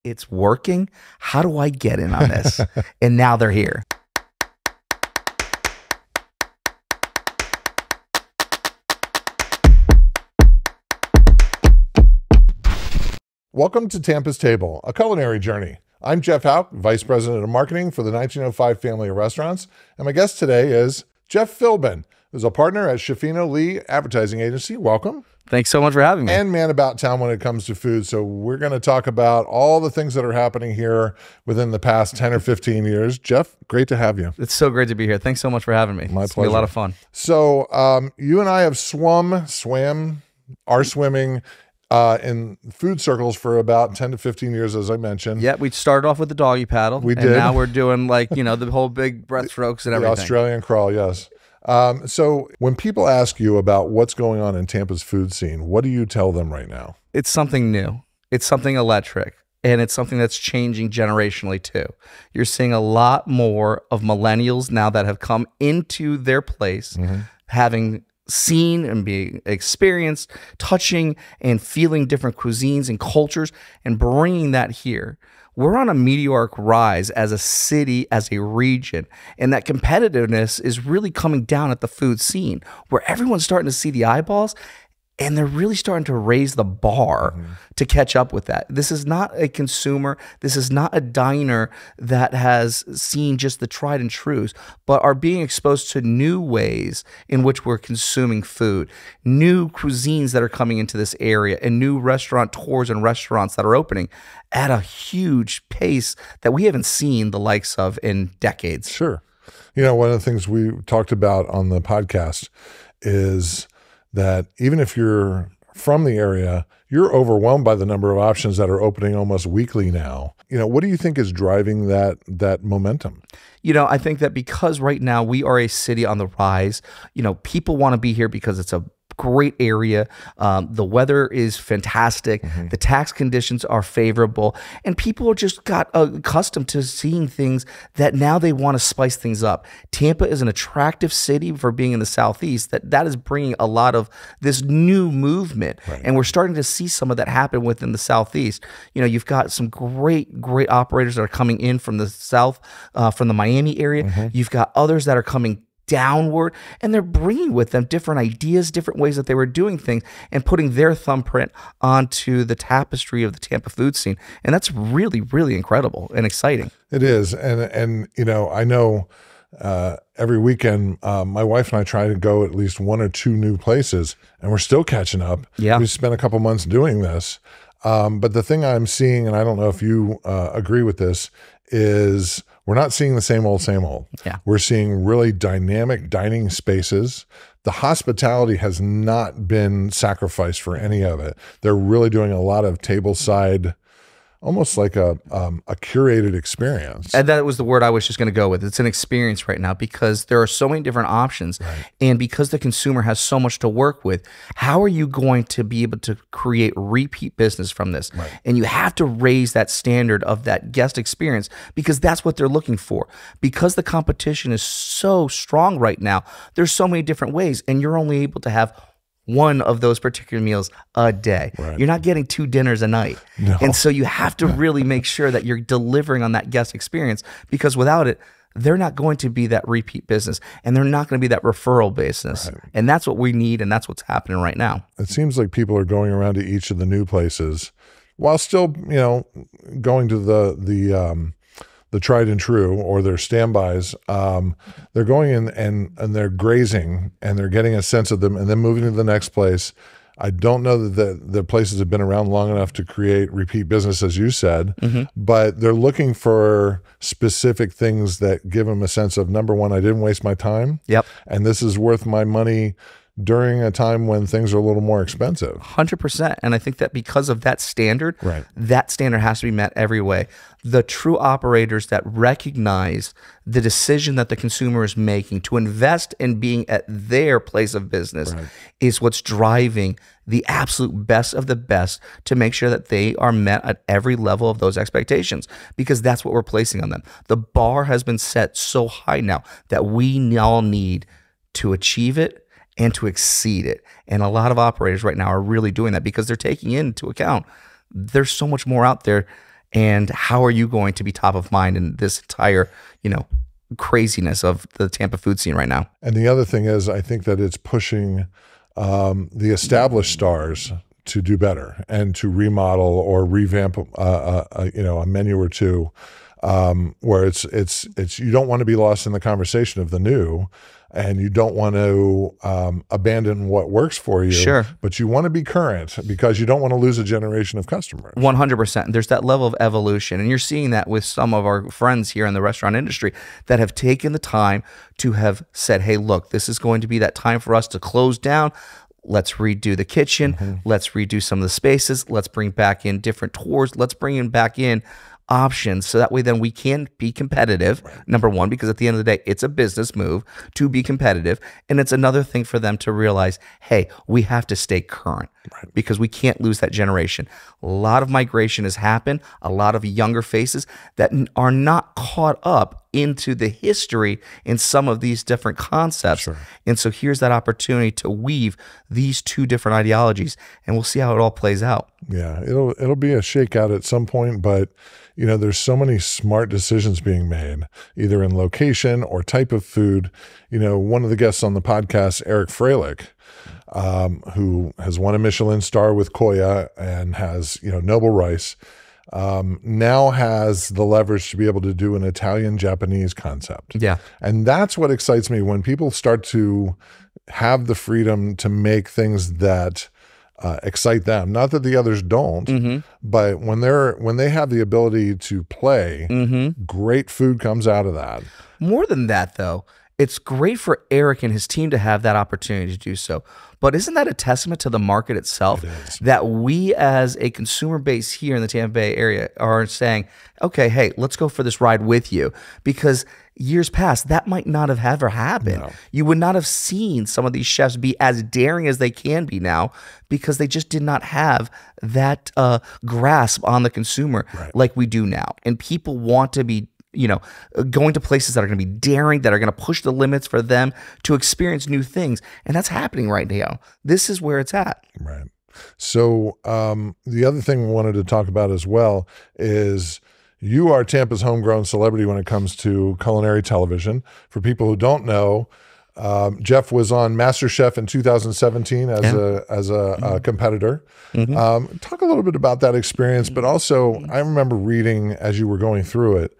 it's working. How do I get in on this? And now they're here. Welcome to Tampa's Table, a culinary journey. I'm Jeff Houck, Vice President of Marketing for the 1905 family of restaurants, and my guest today is Jeff Philbin, who's a partner at Shafino Lee Advertising Agency. Welcome. Thanks so much for having me. And man about town when it comes to food. So we're going to talk about all the things that are happening here within the past 10 or 15 years. Jeff, great to have you. It's so great to be here. Thanks so much for having me. My It's pleasure. been a lot of fun. So you and I have swimming in food circles for about 10 to 15 years, as I mentioned. Yeah, we started off with the doggy paddle. We and did. Now we're doing like, you know, the whole big breaststrokes and everything. The Australian crawl, yes. So when people ask you about what's going on in Tampa's food scene, what do you tell them right now? It's something new. It's something electric. And it's something that's changing generationally too. You're seeing a lot more of millennials now that have come into their place, having seen and being experienced, touching and feeling different cuisines and cultures and bringing that here. We're on a meteoric rise as a city, as a region, and that competitiveness is really coming down at the food scene where everyone's starting to see the eyeballs and they're really starting to raise the bar to catch up with that. This is not a consumer. This is not a diner that has seen just the tried and trues, but are being exposed to new ways in which we're consuming food, new cuisines that are coming into this area, and new restaurateurs and restaurants that are opening at a huge pace that we haven't seen the likes of in decades. Sure. You know, one of the things we talked about on the podcast is that even if you're from the area, you're overwhelmed by the number of options that are opening almost weekly now. You know, what do you think is driving that momentum? You know, I think that because right now we are a city on the rise, you know, people want to be here because it's a great area. The weather is fantastic. The tax conditions are favorable. And people just got accustomed to seeing things that now they want to spice things up. Tampa is an attractive city for being in the Southeast. That is bringing a lot of this new movement. Right. And we're starting to see some of that happen within the Southeast. You know, you've got some great operators that are coming in from the South, from the Miami area. You've got others that are coming downward, and they're bringing with them different ideas, different ways that they were doing things, and putting their thumbprint onto the tapestry of the Tampa food scene. And that's really, really incredible and exciting. It is. And you know, I know every weekend, my wife and I try to go at least one or two new places, and we're still catching up. Yeah. We spent a couple months doing this. But the thing I'm seeing, and I don't know if you agree with this, is we're not seeing the same old, same old. Yeah. We're seeing really dynamic dining spaces. The hospitality has not been sacrificed for any of it. They're really doing a lot of tableside, almost like a curated experience. And that was the word I was just going to go with. It's an experience right now because there are so many different options. Right. And because the consumer has so much to work with, how are you going to be able to create repeat business from this? Right. And you have to raise that standard of that guest experience because that's what they're looking for. Because the competition is so strong right now, there's so many different ways, and you're only able to have one of those particular meals a day. Right. You're not getting 2 dinners a night. No. And so you have to really make sure that you're delivering on that guest experience, because without it, they're not going to be that repeat business, and they're not going to be that referral business. Right. And that's what we need, and that's what's happening right now. It seems like people are going around to each of the new places while still, you know, going to the tried and true or their standbys. They're going in and they're grazing and they're getting a sense of them and then moving to the next place. I don't know that the places have been around long enough to create repeat business, as you said, but they're looking for specific things that give them a sense of, number one, I didn't waste my time. Yep. And this is worth my money during a time when things are a little more expensive. 100%. And I think that because of that standard, Right. that standard has to be met every way. The true operators that recognize the decision that the consumer is making to invest in being at their place of business Right. is what's driving the absolute best of the best to make sure that they are met at every level of those expectations, because that's what we're placing on them. The bar has been set so high now that we all need to achieve it and to exceed it. And a lot of operators right now are really doing that because they're taking into account there's so much more out there. And how are you going to be top of mind in this entire, craziness of the Tampa food scene right now? And the other thing is, I think that it's pushing the established stars to do better and to remodel or revamp, a menu or two, where it's you don't want to be lost in the conversation of the new, and you don't want to abandon what works for you. Sure. But you want to be current because you don't want to lose a generation of customers. 100%. There's that level of evolution. And you're seeing that with some of our friends here in the restaurant industry that have taken the time to have said, hey, look, this is going to be that time for us to close down. Let's redo the kitchen. Let's redo some of the spaces. Let's bring back in different tours. Let's bring back in options, so that way then we can be competitive, number one, because at the end of the day, it's a business move to be competitive. And it's another thing for them to realize, hey, we have to stay current because we can't lose that generation. A lot of migration has happened, a lot of younger faces that are not caught up into the history in some of these different concepts. Sure. And so here's that opportunity to weave these two different ideologies, and we'll see how it all plays out. Yeah, it'll be a shakeout at some point, but there's so many smart decisions being made, either in location or type of food. One of the guests on the podcast, Eric Freilich, who has won a Michelin star with Koya and has, Noble Rice, now has the leverage to be able to do an Italian-Japanese concept. Yeah. And that's what excites me when people start to have the freedom to make things that excite them. Not that the others don't, but when they have the ability to play, great food comes out of that. More than that, though, it's great for Eric and his team to have that opportunity to do so. But isn't that a testament to the market itself? It is. That we as a consumer base here in the Tampa Bay area are saying, okay, hey, let's go for this ride with you. Because years past, that might not have ever happened. No. You would not have seen some of these chefs be as daring as they can be now because they just did not have that grasp on the consumer like we do now. And people want to be going to places that are going to be daring, that are going to push the limits for them to experience new things. And that's happening right now. This is where it's at. Right. So the other thing we wanted to talk about as well is you are Tampa's homegrown celebrity when it comes to culinary television. For people who don't know, Jeff was on MasterChef in 2017 as a competitor. Talk a little bit about that experience, but also I remember reading as you were going through it,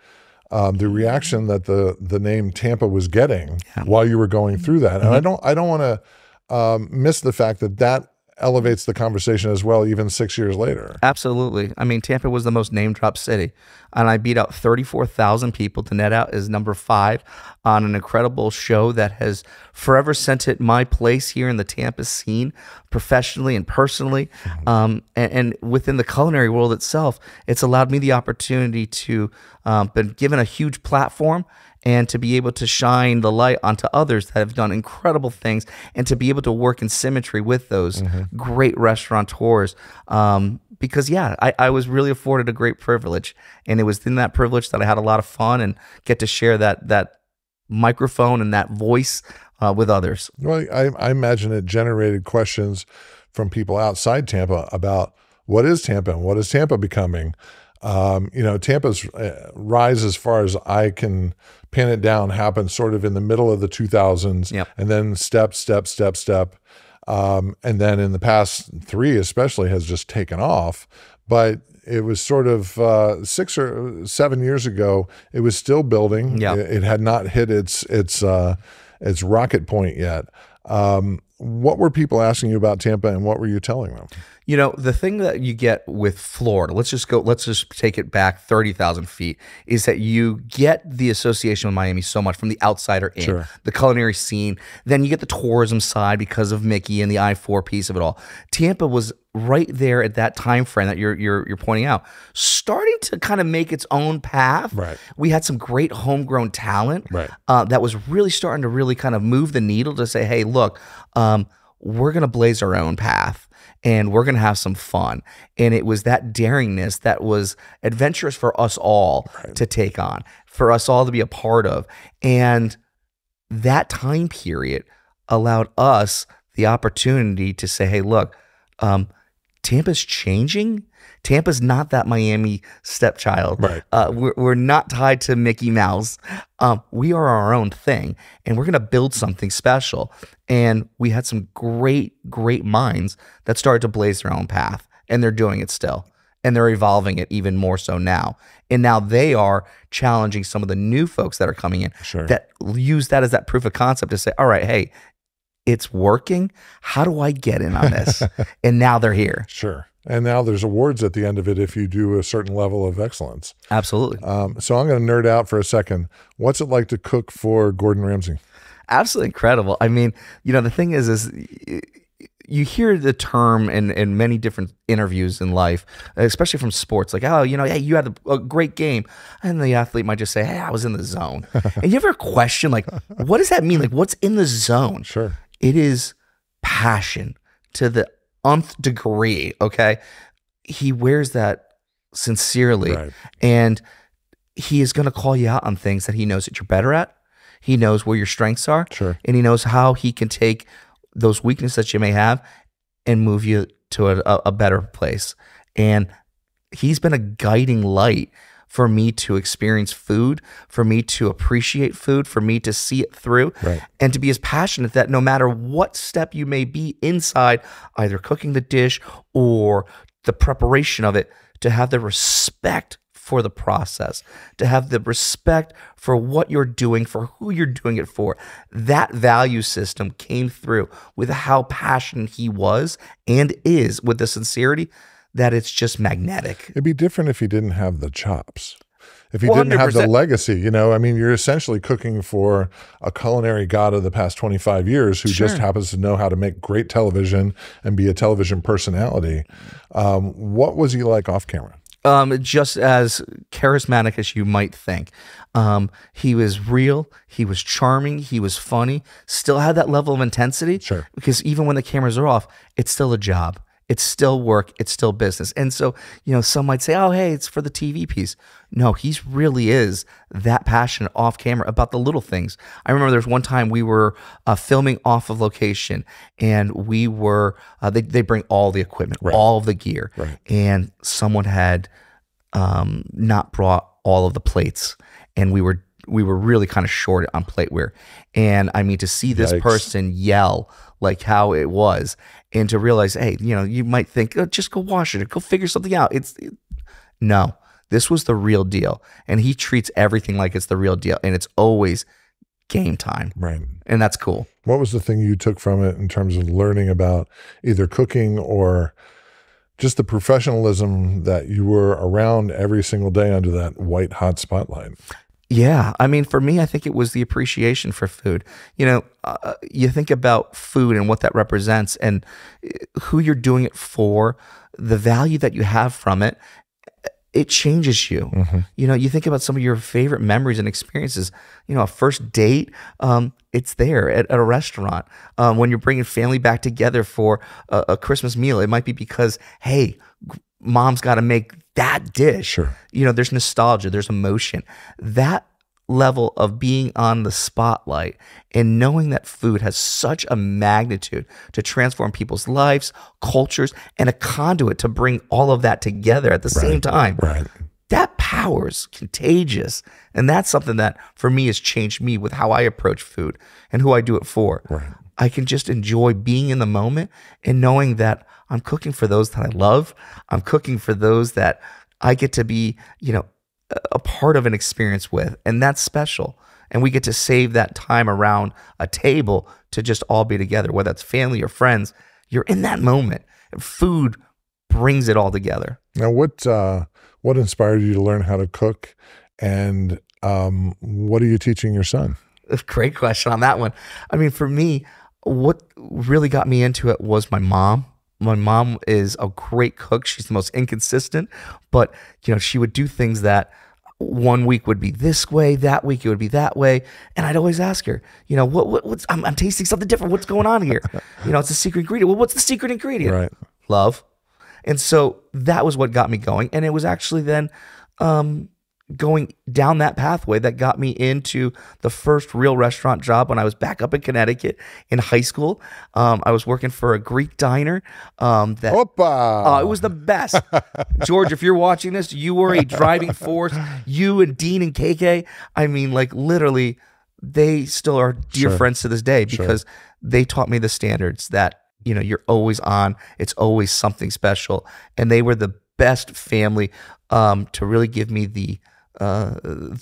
the reaction that the name Tampa was getting while you were going through that. And I don't want to miss the fact that elevates the conversation as well, even 6 years later. Absolutely. I mean, Tampa was the most name-dropped city, and I beat out 34,000 people to net out as number 5 on an incredible show that has forever cemented my place here in the Tampa scene, professionally and personally. And within the culinary world itself, it's allowed me the opportunity to been given a huge platform and to be able to shine the light onto others that have done incredible things, and to be able to work in symmetry with those great restaurateurs. Because I was really afforded a great privilege, and it was in that privilege that I had a lot of fun and get to share that microphone and that voice with others. Well, I imagine it generated questions from people outside Tampa about what is Tampa and what is Tampa becoming. Tampa's rise, as far as I can pin it down, happened sort of in the middle of the 2000s, and then step. And then in the past 3 especially has just taken off. But it was sort of 6 or 7 years ago, it was still building. It had not hit its rocket point yet. What were people asking you about Tampa, and what were you telling them? The thing that you get with Florida, let's just take it back 30,000 feet, is that you get the association with Miami so much from the outsider in, the culinary scene. Then you get the tourism side because of Mickey and the I-4 piece of it all. Tampa was right there at that time frame that you're pointing out, starting to kind of make its own path. We had some great homegrown talent that was really starting to really kind of move the needle to say, hey, look, we're going to blaze our own path. And we're going to have some fun. And it was that daringness that was adventurous for us all to take on, for us all to be a part of. And that time period allowed us the opportunity to say, hey, look, Tampa's changing. Tampa's not that Miami stepchild. Right. We're not tied to Mickey Mouse. We are our own thing, and we're going to build something special. And we had some great minds that started to blaze their own path, and they're doing it still. And they're evolving it even more so now. And now they are challenging some of the new folks that are coming in that use that as that proof of concept to say, all right, hey, it's working. How do I get in on this? And now they're here. Sure. And now there's awards at the end of it if you do a certain level of excellence. Absolutely. So I'm going to nerd out for a second. What's it like to cook for Gordon Ramsay? Absolutely incredible. I mean, the thing is you hear the term in many different interviews in life, especially from sports, like, oh, hey, you had a great game. And the athlete might just say, hey, I was in the zone. And you ever question, like, what does that mean? Like, what's in the zone? Sure. It is passion to the nth degree, okay? He wears that sincerely. Right. And he is going to call you out on things that he knows that you're better at. He knows where your strengths are. Sure. And he knows how he can take those weaknesses that you may have and move you to a better place. And he's been a guiding light for me to experience food, for me to appreciate food, for me to see it through, and to be as passionate that no matter what step you may be inside, either cooking the dish or the preparation of it, to have the respect for the process, to have the respect for what you're doing, for who you're doing it for. That value system came through with how passionate he was and is, with the sincerity that it's just magnetic. It'd be different if he didn't have the chops. If he didn't have the legacy, I mean, you're essentially cooking for a culinary god of the past 25 years who just happens to know how to make great television and be a television personality. What was he like off camera? Just as charismatic as you might think. He was real, he was charming, he was funny, still had that level of intensity. Sure. Because even when the cameras are off, it's still a job. It's still work. It's still business. And so, some might say, oh, hey, it's for the TV piece. No, he really is that passionate off camera about the little things. I remember there was one time we were filming off of location, and we were, they bring all the equipment, all of the gear. Right. And someone had not brought all of the plates. And we were really kind of short on plateware. And I mean, to see this person yell like how it was, and to realize, hey, you might think, oh, just go wash it or go figure something out. No, this was the real deal. And he treats everything like it's the real deal. And it's always game time. Right. And that's cool. What was the thing you took from it in terms of learning about either cooking or just the professionalism that you were around every single day under that white hot spotlight? Yeah. I mean, for me, I think it was the appreciation for food. You think about food and what that represents and who you're doing it for, the value that you have from it. It changes you. Mm-hmm. You think about some of your favorite memories and experiences. A first date, it's there at a restaurant. When you're bringing family back together for a Christmas meal, it might be because, hey, mom's got to make that dish. Sure. There's nostalgia, there's emotion. That level of being on the spotlight and knowing that food has such a magnitude to transform people's lives, cultures, and a conduit to bring all of that together at the same time. Right. That power is contagious. And that's something that, for me, has changed me with how I approach food and who I do it for. Right. I can just enjoy being in the moment and knowing that I'm cooking for those that I love. I'm cooking for those that I get to be, a part of an experience with. And that's special. And we get to save that time around a table to just all be together, whether it's family or friends. You're in that moment. And food brings it all together. Now, what inspired you to learn how to cook? And what are you teaching your son? Great question on that one. I mean, for me, what really got me into it was my mom. My mom is a great cook. She's the most inconsistent, but she would do things that one week would be this way, that week it would be that way, and I'd always ask her, what's I'm tasting something different. What's going on here? It's a secret ingredient. Well, what's the secret ingredient? Right. Love. And so that was what got me going, and it was actually then going down that pathway that got me into the first real restaurant job when I was back up in Connecticut in high school. I was working for a Greek diner. It was the best. George, if you're watching this, you were a driving force. You and Dean and KK, I mean, like literally, they still are dear friends to this day because they taught me the standards that, you know, you're always on. It's always something special. And they were the best family to really give me the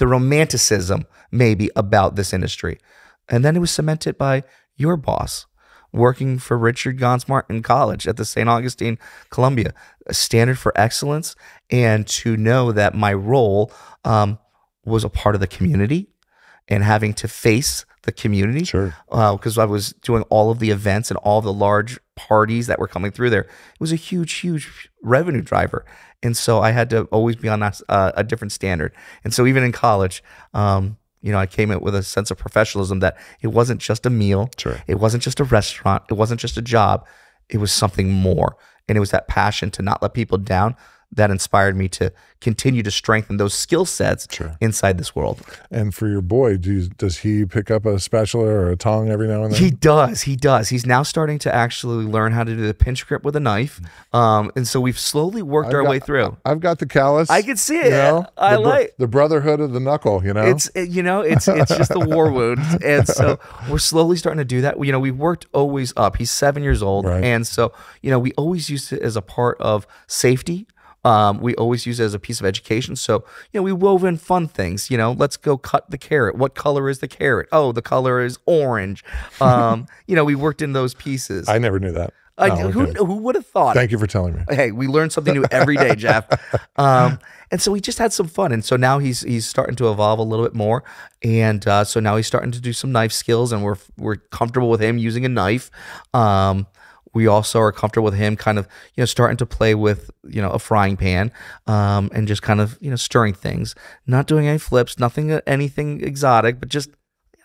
romanticism maybe about this industry. And then it was cemented by your boss working for Richard Gonsmart in college at the St. Augustine, Columbia, a standard for excellence. And to know that my role was a part of the community and having to face the community. Because I was doing all of the events and all the large parties that were coming through there. It was a huge, huge revenue driver. And so I had to always be on a different standard. And so even in college, you know, I came in with a sense of professionalism that it wasn't just a meal. It wasn't just a restaurant. It wasn't just a job. It was something more. And it was that passion to not let people down that inspired me to continue to strengthen those skill sets inside this world. And for your boy, does he pick up a spatula or a tong every now and then? He does. He does. He's now starting to actually learn how to do the pinch grip with a knife. And so we've slowly worked our way through. I've got the callus. I can see it. You know, I like the brotherhood of the knuckle, you know? It's just the war wound. And so we're slowly starting to do that. You know, we worked always up. He's 7 years old. And so, you know, we always used it as a part of safety. We always use it as a piece of education. So, you know, we wove in fun things, you know, let's go cut the carrot. What color is the carrot? Oh, the color is orange. You know, we worked in those pieces. I never knew that. Who would have thought? Thank you for telling me. Hey, we learn something new every day, Jeff. And so we just had some fun. And so now he's starting to evolve a little bit more. And so now he's starting to do some knife skills, and we're comfortable with him using a knife. We also are comfortable with him kind of, you know, starting to play with, you know, a frying pan and just kind of, you know, stirring things. Not doing any flips, anything exotic, but just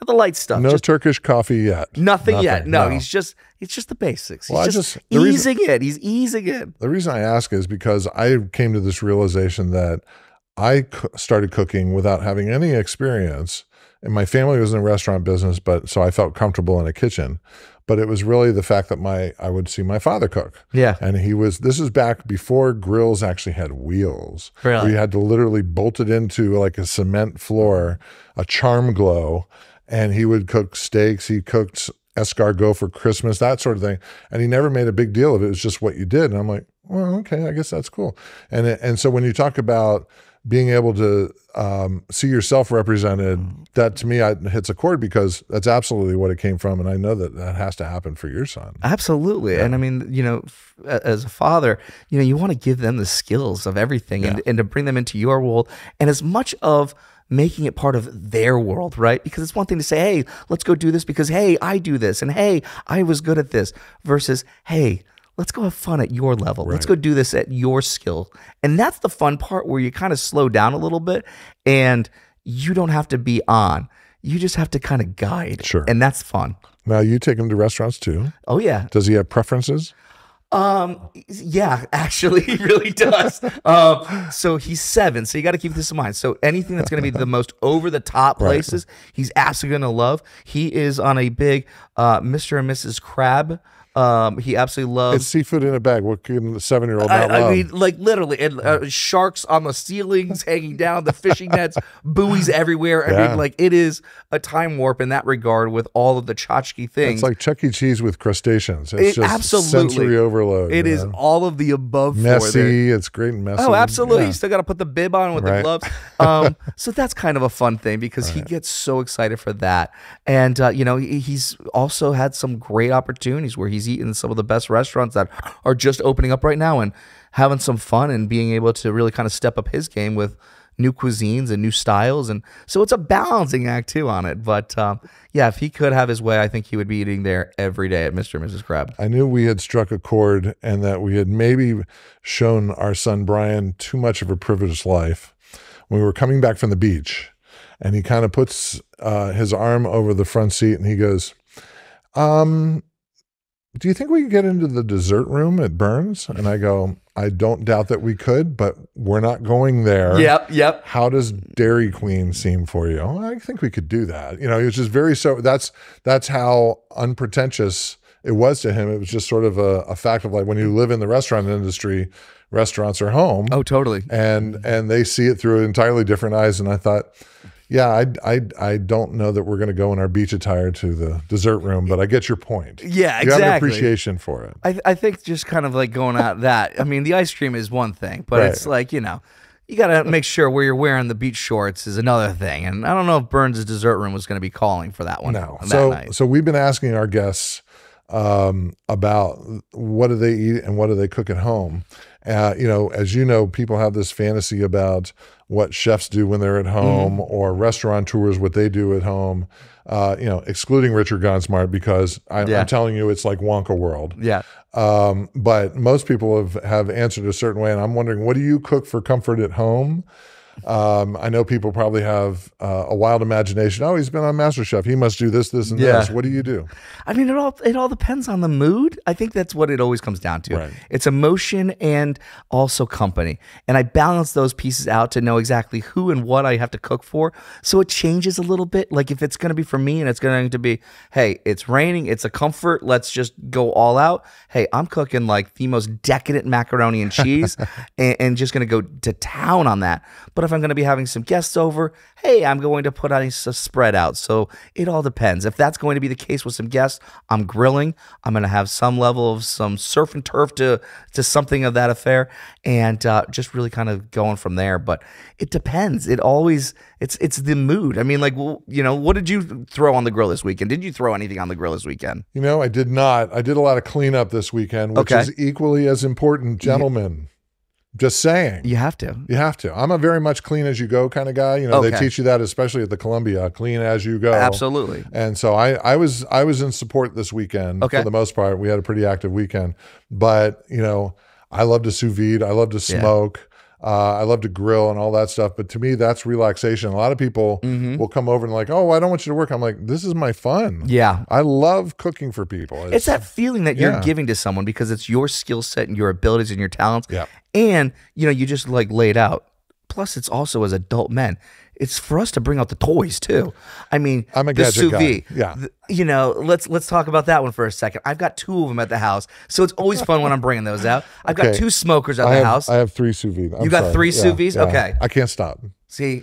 the light stuff. No Turkish coffee yet. Nothing yet. No, it's just the basics. He's just easing it. He's easing it. The reason I ask is because I came to this realization that I started cooking without having any experience. And my family was in the restaurant business, so I felt comfortable in a kitchen. But it was really the fact that I would see my father cook. Yeah. And this is back before grills actually had wheels. Really? We had to literally bolt it into like a cement floor, a charm glow. And he would cook steaks. He cooked escargot for Christmas, that sort of thing. And he never made a big deal of it. It was just what you did. And I'm like, well, okay, I guess that's cool. And so when you talk about being able to see yourself represented, that to me hits a chord, because that's absolutely what it came from. And I know that has to happen for your son. Absolutely. Yeah. And I mean, you know, as a father, you know, you want to give them the skills of everything and to bring them into your world, and as much of making it part of their world, right? Because it's one thing to say, hey, let's go do this because, hey, I do this, and hey, I was good at this, versus, hey, let's go have fun at your level. Let's go do this at your skill. And that's the fun part, where you kind of slow down a little bit and you don't have to be on. You just have to kind of guide. Sure. And that's fun. Now, you take him to restaurants too? Oh, yeah. Does he have preferences? Yeah, actually he really does. So he's 7, so you got to keep this in mind. So anything that's going to be the most over the top places, he's absolutely going to love. He is on a big Mr. and Mrs. Crab. He absolutely loves. It's seafood in a bag. What can the 7-year-old not love? I mean, like literally, and sharks on the ceilings hanging down, the fishing nets, buoys everywhere. I mean, like, it is a time warp in that regard with all of the tchotchke things. It's like Chuck E. Cheese with crustaceans. It's just absolutely sensory overload. It is all of the above. Messy. It's great and messy. Oh, absolutely. You still got to put the bib on with the gloves. So that's kind of a fun thing, because he gets so excited for that. And, you know, he's also had some great opportunities where he's eaten some of the best restaurants that are just opening up right now, and having some fun and being able to really kind of step up his game with new cuisines and new styles. And so it's a balancing act too on it. But yeah, if he could have his way, I think he would be eating there every day at Mr. and Mrs. Crab. I knew we had struck a chord, and that we had maybe shown our son Brian too much of a privileged life when we were coming back from the beach. And he kind of puts his arm over the front seat and he goes, do you think we could get into the dessert room at Burns? And I go, I don't doubt that we could, but we're not going there. Yep. How does Dairy Queen seem for you? Oh, I think we could do that. You know, it was just that's how unpretentious it was to him. It was just sort of a fact of like, when you live in the restaurant industry, restaurants are home. Oh, totally. And they see it through entirely different eyes. And I thought, yeah, I don't know that we're going to go in our beach attire to the dessert room, but I get your point. Yeah, exactly. You have an appreciation for it. I think just kind of like going at that. I mean, the ice cream is one thing, but it's like, you know, you got to make sure where you're wearing the beach shorts is another thing. And I don't know if Burns' dessert room was going to be calling for that one. No. Night. So we've been asking our guests about what do they eat and what do they cook at home. You know, as you know, people have this fantasy about what chefs do when they're at home, or restaurateurs, what they do at home, you know, excluding Richard Gonsmart, because I'm telling you, it's like Wonka world. Yeah. But most people have answered a certain way. And I'm wondering, what do you cook for comfort at home? I know people probably have a wild imagination. Oh, he's been on MasterChef. He must do this, this, and this. What do you do? I mean, it all depends on the mood. I think that's what it always comes down to. Right. It's emotion and also company. And I balance those pieces out to know exactly who and what I have to cook for. So it changes a little bit. Like if it's going to be for me and it's going to be, hey, it's raining, it's a comfort, let's just go all out. Hey, I'm cooking like the most decadent macaroni and cheese and just going to go to town on that. But if I'm going to be having some guests over, hey, I'm going to put a spread out. So it all depends. If that's going to be the case with some guests, I'm grilling. I'm going to have some level of some surf and turf to something of that affair, and just really kind of going from there. But it depends. It always it's the mood. I mean, like, well, you know, what did you throw on the grill this weekend? Did you throw anything on the grill this weekend? You know, I did not. I did a lot of cleanup this weekend, which is equally as important, gentlemen. Just saying. You have to. You have to. I'm a very much clean as you go kind of guy. You know, they teach you that, especially at the Columbia, clean as you go. Absolutely. And so I was in support this weekend for the most part. We had a pretty active weekend. But, you know, I love to sous vide. I love to smoke. I love to grill and all that stuff. But to me, that's relaxation. A lot of people will come over and like, oh, I don't want you to work. I'm like, this is my fun. Yeah. I love cooking for people. It's that feeling that you're giving to someone because it's your skill set and your abilities and your talents. Yeah. And, you know, you just like laid out. Plus, it's also as adult men, it's for us to bring out the toys too. I mean, I'm a the gadget sous guy. vide. Yeah. You know, let's talk about that one for a second. I've got 2 of them at the house, so it's always fun when I'm bringing those out. I've got 2 smokers at the house. I have 3 sous vide. You got 3 sous vides? Yeah. Okay. I can't stop. See,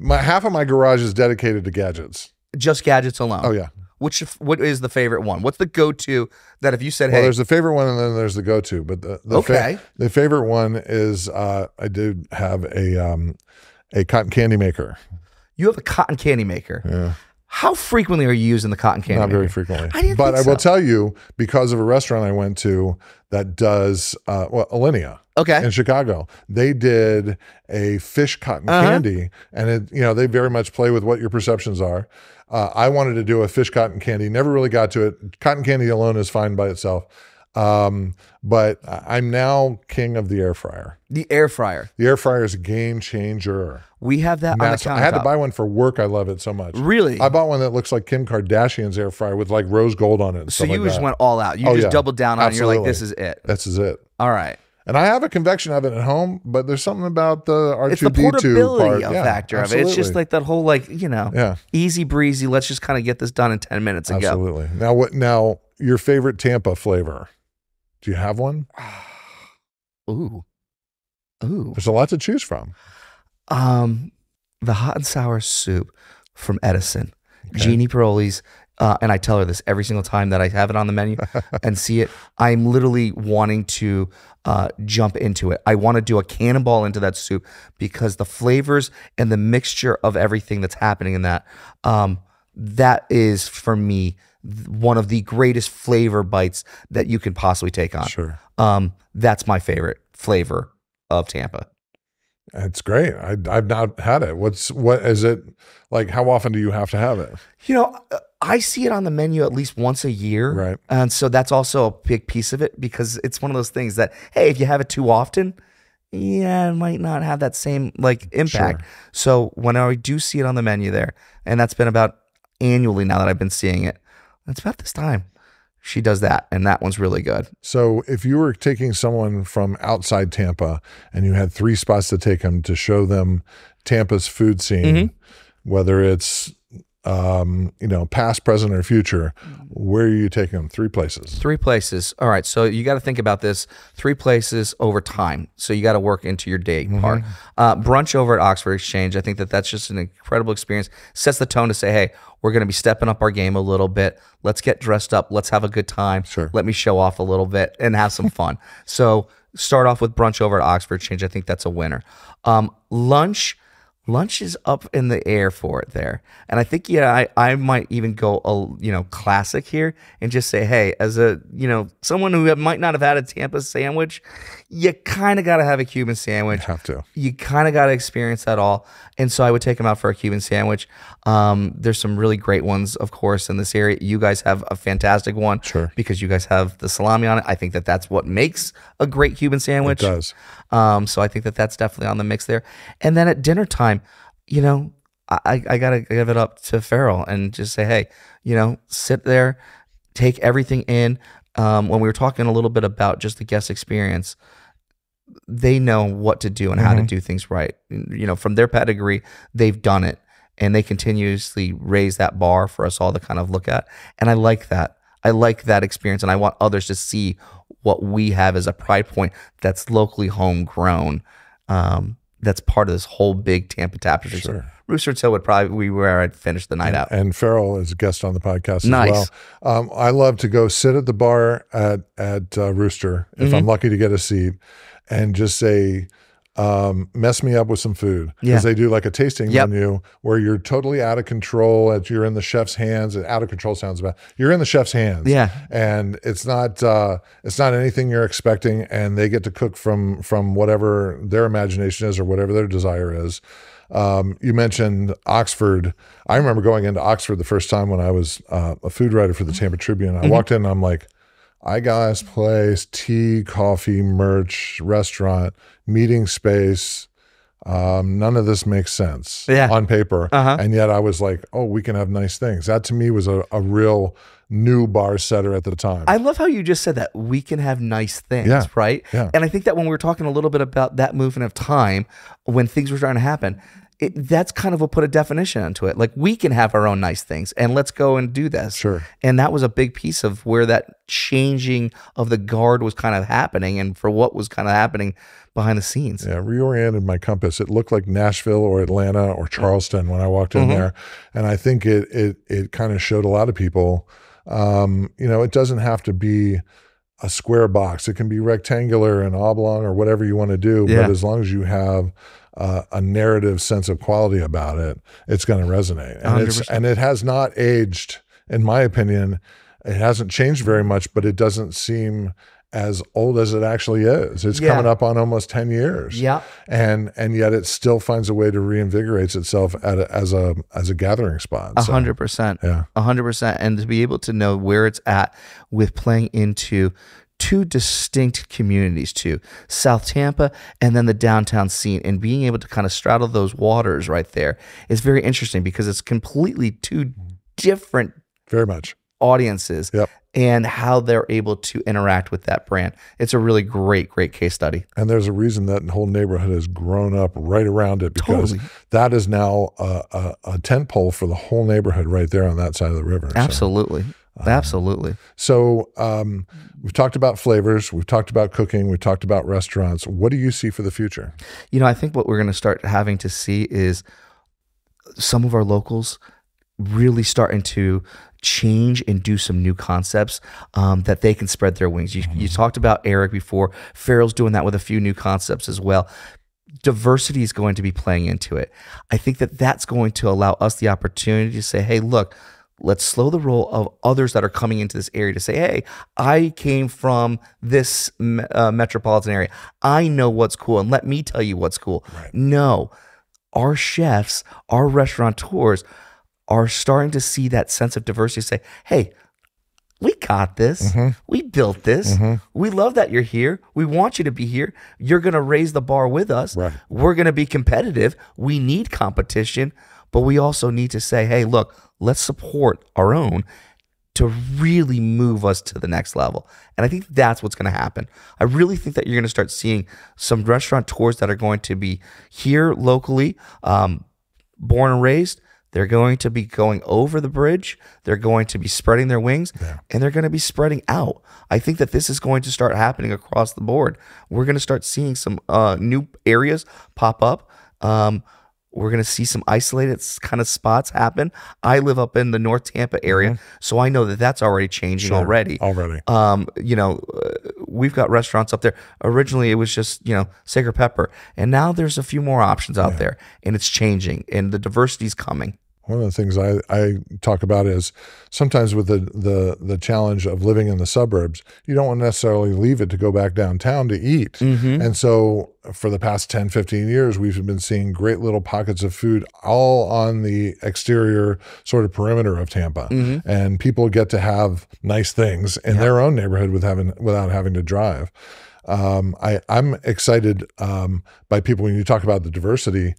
Half of my garage is dedicated to gadgets. just gadgets alone. Oh yeah. What is the favorite one? What's the go-to that if you said, Well, hey, there's the favorite one and then there's the go-to. But the favorite one is I did have a cotton candy maker. you have a cotton candy maker. Yeah. How frequently are you using the cotton candy Not maker? very frequently. I didn't but think I will so. tell you, because of a restaurant I went to that does, Alinea. Okay. In Chicago, they did a fish cotton candy, and it, you know, they very much play with what your perceptions are. I wanted to do a fish cotton candy, never really got to it. Cotton candy alone is fine by itself. But I'm now king of the air fryer. The air fryer. The air fryer is a game changer. We have that on the Massive. countertop. I had to buy one for work. I love it so much. Really? I bought one that looks like Kim Kardashian's air fryer with like rose gold on it. And So stuff you like just that. went all out. You just doubled down on it. You're like, this is it. This is it. All right. And I have a convection oven at home, but there's something about the R2D2 It's the portability part. factor of it. It's just like that whole, like, you know, easy breezy. Let's just kind of get this done in 10 minutes and go. Absolutely. Now, your favorite Tampa flavor? Do you have one? Ooh. There's a lot to choose from. The hot and sour soup from Edison. Jeannie Paroli's. And I tell her this every single time that I have it on the menu and see it. I'm literally wanting to jump into it. I want to do a cannonball into that soup because the flavors and the mixture of everything that's happening in that, that is for me one of the greatest flavor bites that you can possibly take on. Sure. That's my favorite flavor of Tampa. It's great. I've not had it. What is it like? How often do you have to have it? You know, I see it on the menu at least once a year. Right. And so that's also a big piece of it because it's one of those things that, hey, if you have it too often, it might not have that same like impact. Sure. So when I do see it on the menu there, and that's been about annually now that I've been seeing it, it's about this time. She does that, and that one's really good. So if you were taking someone from outside Tampa and you had 3 spots to take them to show them Tampa's food scene, whether it's past, present, or future, where are you taking them? 3 places. 3 places. All right. So you got to think about this. 3 places over time. So you got to work into your day part. Brunch over at Oxford Exchange. I think that that's just an incredible experience. Sets the tone to say, hey, we're going to be stepping up our game a little bit. Let's get dressed up. Let's have a good time. Sure. Let me show off a little bit and have some fun. So start off with brunch over at Oxford Exchange. I think that's a winner. Lunch is up in the air for it there. And I think, I might even go, classic here and just say, hey, as a, someone who might not have had a Tampa sandwich, you kind of got to have a Cuban sandwich. You have to. You kind of got to experience that all. And so I would take them out for a Cuban sandwich. There's some really great ones, of course, in this area. You guys have a fantastic one. Sure. Because you guys have the salami on it. I think that that's what makes a great Cuban sandwich. It does. So I think that that's definitely on the mix there. And then at dinner time, I got to give it up to Farrell and just say, hey, sit there, take everything in. When we were talking a little bit about just the guest experience, they know what to do and how to do things right. From their pedigree, they've done it, and they continuously raise that bar for us all to kind of look at. And I like that. I like that experience, and I want others to see what we have as a pride point that's locally homegrown. That's part of this whole big Tampa tapestry. Sure. So Rooster Hill would probably be where I'd finish the night out. And Farrell is a guest on the podcast Nice. as well. I love to go sit at the bar at Rooster, if I'm lucky to get a seat, and just say, mess me up with some food. Because they do like a tasting menu where you're totally out of control. You're in the chef's hands. And out of control sounds bad. You're in the chef's hands. Yeah. And it's not anything you're expecting. And they get to cook from whatever their imagination is or whatever their desire is. You mentioned Oxford. I remember going into Oxford the first time when I was a food writer for the Tampa Tribune. I walked in and I'm like, I got this place, tea, coffee, merch, restaurant, meeting space. None of this makes sense on paper. And yet I was like, oh, we can have nice things. That to me was a real new bar setter at the time. I love how you just said that. We can have nice things, right? Yeah. And I think that when we were talking a little bit about that movement of time, when things were starting to happen, that's kind of what put a definition into it. Like, we can have our own nice things, and let's go and do this. Sure. And that was a big piece of where that changing of the guard was kind of happening, and for what was kind of happening behind the scenes. Yeah, reoriented my compass. It looked like Nashville or Atlanta or Charleston when I walked in there. And I think it kind of showed a lot of people, it doesn't have to be a square box. It can be rectangular and oblong or whatever you want to do. But as long as you have a narrative sense of quality about it, it's going to resonate. And it has not aged, in my opinion. It hasn't changed very much, but it doesn't seem as old as it actually is. It's coming up on almost 10 years. Yeah. And yet it still finds a way to reinvigorates itself as a gathering spot. 100%. Yeah. 100%. And to be able to know where it's at with playing into 2 distinct communities too, South Tampa and then the downtown scene, and being able to kind of straddle those waters right there is very interesting because it's completely 2 different very much audiences and how they're able to interact with that brand. It's a really great case study. And there's a reason that whole neighborhood has grown up right around it, because that is now a tent pole for the whole neighborhood right there on that side of the river. Absolutely. Absolutely. So we've talked about flavors, we've talked about cooking, we've talked about restaurants. What do you see for the future? I think what we're going to start having to see is some of our locals really starting to change and do some new concepts that they can spread their wings. You talked about Eric before. Farrell's doing that with a few new concepts as well. Diversity is going to be playing into it. I think that that's going to allow us the opportunity to say, hey, look, let's slow the roll of others that are coming into this area to say, hey, I came from this metropolitan area. I know what's cool, and let me tell you what's cool. Right. No, our chefs, our restaurateurs are starting to see that sense of diversity, say, hey, we got this. We built this. We love that you're here. We want you to be here. You're going to raise the bar with us. Right. We're going to be competitive. We need competition, but we also need to say, hey, look, let's support our own to really move us to the next level. And I think that's what's going to happen. I really think that you're going to start seeing some restaurateurs that are going to be here locally, born and raised. They're going to be going over the bridge. They're going to be spreading their wings, and they're going to be spreading out. I think that this is going to start happening across the board. We're going to start seeing some new areas pop up. We're going to see some isolated kind of spots happen. I live up in the North Tampa area, so I know that that's already changing already. We've got restaurants up there. Originally, it was just, Sacred Pepper, and now there's a few more options out there, and it's changing, and the diversity's coming. One of the things I talk about is sometimes with the challenge of living in the suburbs, you don't want to necessarily leave it to go back downtown to eat. And so for the past 10, 15 years, we've been seeing great little pockets of food all on the exterior sort of perimeter of Tampa. And people get to have nice things in their own neighborhood without having to drive. I'm excited by people when you talk about the diversity.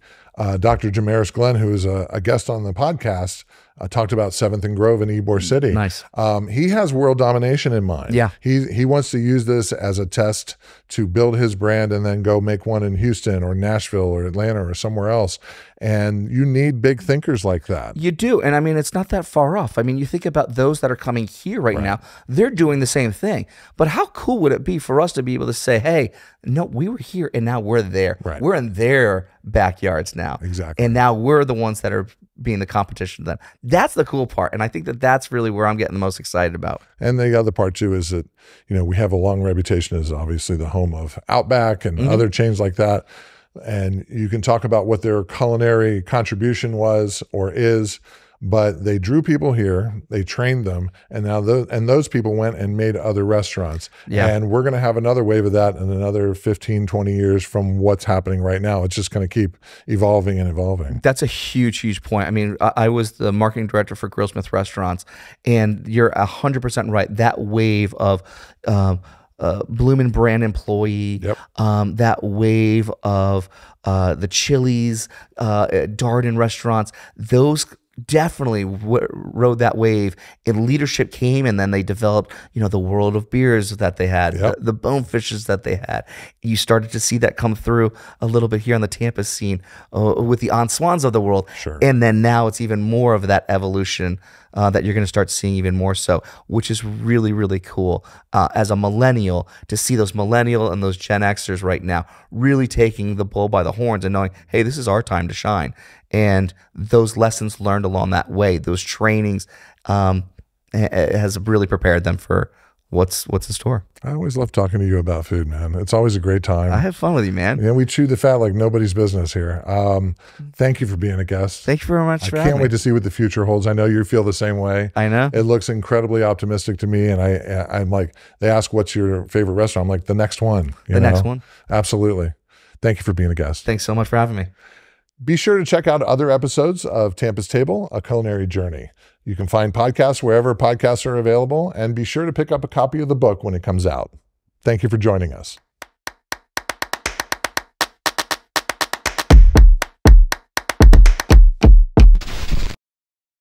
Dr. Jamaris Glenn, who is a guest on the podcast, talked about 7th and Grove in Ybor City. Nice. He has world domination in mind. Yeah. He wants to use this as a test to build his brand and then go make one in Houston or Nashville or Atlanta or somewhere else. And you need big thinkers like that. You do. And I mean, it's not that far off. I mean, you think about those that are coming here right now, they're doing the same thing. But how cool would it be for us to be able to say, hey, no, we were here and now we're there. We're in their backyards now. Exactly. And now we're the ones that are being the competition to them. That's the cool part. And I think that that's really where I'm getting the most excited about. And the other part too is that, we have a long reputation as obviously the home of Outback and other chains like that. And you can talk about what their culinary contribution was or is, but they drew people here, they trained them, and now those people went and made other restaurants. And we're going to have another wave of that in another 15, 20 years from what's happening right now. It's just going to keep evolving and evolving. That's a huge, huge point. I mean, I was the marketing director for Grillsmith Restaurants, and you're 100% right. That wave of Bloomin' brand employee, that wave of the Chili's, Darden restaurants, those definitely rode that wave, and leadership came, and then they developed, the world of beers that they had, the Bonefishes that they had. You started to see that come through a little bit here on the Tampa scene with the Answans of the world. And then now it's even more of that evolution that you're going to start seeing even more so, which is really, really cool as a millennial to see those millennial and those Gen Xers right now really taking the bull by the horns and knowing, hey, this is our time to shine. And those lessons learned along that way, those trainings has really prepared them for what's in store. I always love talking to you about food, man. It's always a great time. I have fun with you, man. We chew the fat like nobody's business here. Thank you for being a guest. Thank you very much for having me. I can't wait to see what the future holds. I know you feel the same way. I know. It looks incredibly optimistic to me. And I'm like, they ask, what's your favorite restaurant? I'm like, the next one. Next one? Absolutely. Thank you for being a guest. Thanks so much for having me. Be sure to check out other episodes of Tampa's Table, A Culinary Journey. You can find podcasts wherever podcasts are available, and be sure to pick up a copy of the book when it comes out. Thank you for joining us.